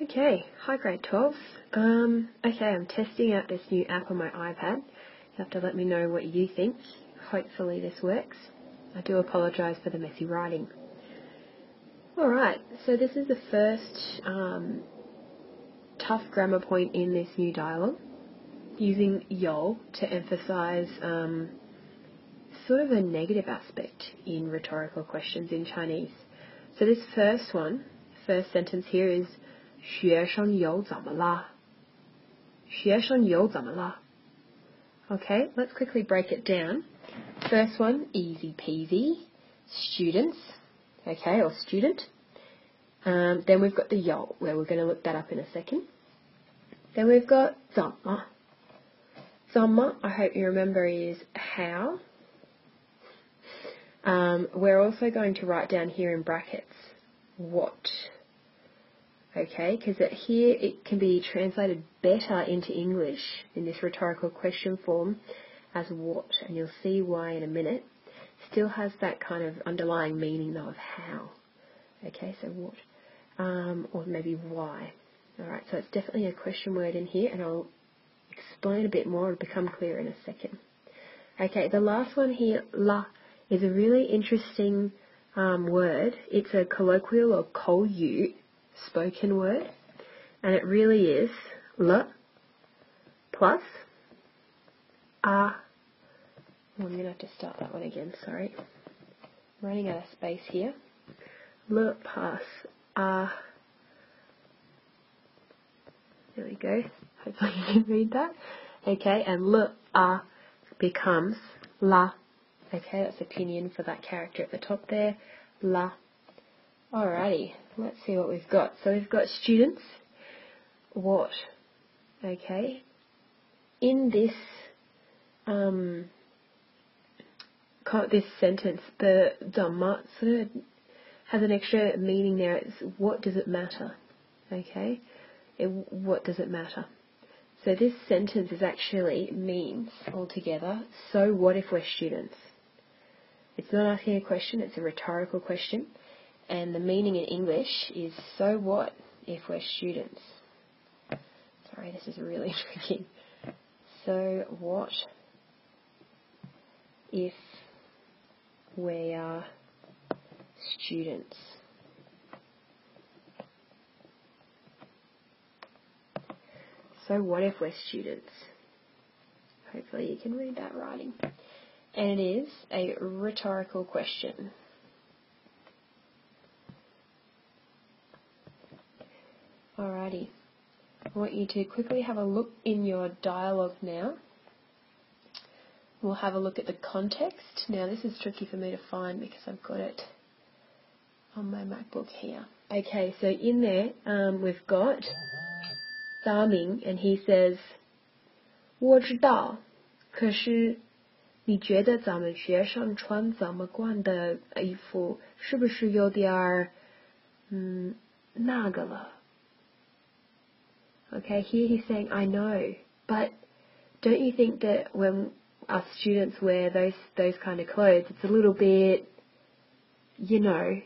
Okay, hi grade 12. Okay, I'm testing out this new app on my iPad. You have to let me know what you think. Hopefully this works. I do apologise for the messy writing. Alright, so this is the first tough grammar point in this new dialogue, using yo to emphasise sort of a negative aspect in rhetorical questions in Chinese. So this first sentence here is 学生有怎么啦? 学生有怎么啦? Okay, let's quickly break it down. First one, easy peasy, students, okay, or student. Then we've got the yo, where we're going to look that up in a second. Then we've got 怎么. 怎么, I hope you remember, is how. We're also going to write down here in brackets what. Okay, because here it can be translated better into English in this rhetorical question form as what, and you'll see why in a minute. Still has that kind of underlying meaning though of how. Okay, so what, or maybe why. Alright, so it's definitely a question word in here, and I'll explain a bit more, it'll become clear in a second. Okay, the last one here, la, is a really interesting word. It's a colloquial or 口语 spoken word, and it really is le plus a. I'm going to have to start that one again, sorry. I'm running out of space here. Le plus a. There we go. Hopefully you can read that. Okay, and le a becomes la. Okay, that's a pinyin for that character at the top there. La. Alrighty, let's see what we've got. So we've got students. What? Okay. In this this sentence, the dhamma sort of has an extra meaning there. It's what does it matter? Okay. What does it matter? So this sentence is actually means altogether, so what if we're students? It's not asking a question, it's a rhetorical question. And the meaning in English is, so what if we're students? Sorry, this is really tricky. So what if we are students? So what if we're students? Hopefully you can read that writing. And it is a rhetorical question. Alrighty, I want you to quickly have a look in your dialogue now. We'll have a look at the context. Now this is tricky for me to find because I've got it on my MacBook here. Okay, so in there we've got Daming, and he says, 我知道，可是你觉得咱们学生穿这么惯的衣服是不是有点儿那个了？ Okay, here he's saying, I know, but don't you think that when us students wear those kind of clothes, it's a little bit, you know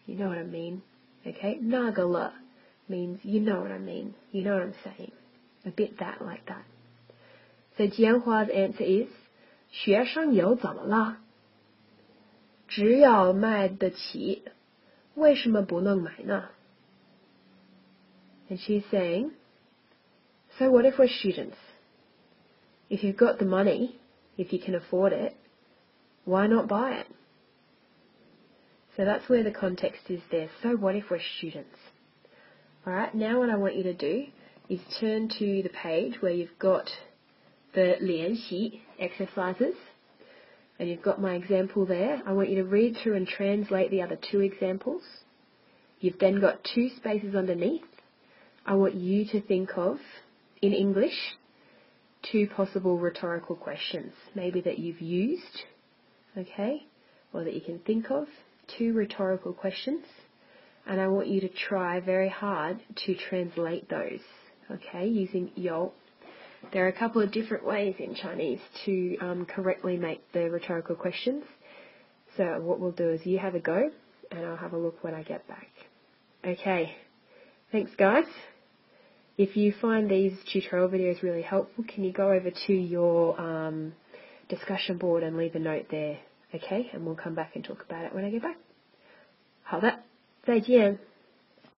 what I mean, okay? Nagala means you know what I mean, you know what I'm saying, a bit that like that. So Jianhua's answer is, 学生有怎么了？只要买得起，为什么不能买呢？ And she's saying, so what if we're students? If you've got the money, if you can afford it, why not buy it? So that's where the context is there. So what if we're students? Alright, now what I want you to do is turn to the page where you've got the 练习 exercises, and you've got my example there. I want you to read through and translate the other two examples. You've then got two spaces underneath. I want you to think of, in English, two possible rhetorical questions, maybe that you've used, okay, or that you can think of, two rhetorical questions, and I want you to try very hard to translate those, okay, using yo. There are a couple of different ways in Chinese to correctly make the rhetorical questions, so what we'll do is you have a go, and I'll have a look when I get back. Okay, Thanks, guys. If you find these tutorial videos really helpful, can you go over to your discussion board and leave a note there, okay? And we'll come back and talk about it when I get back. 好的，再见。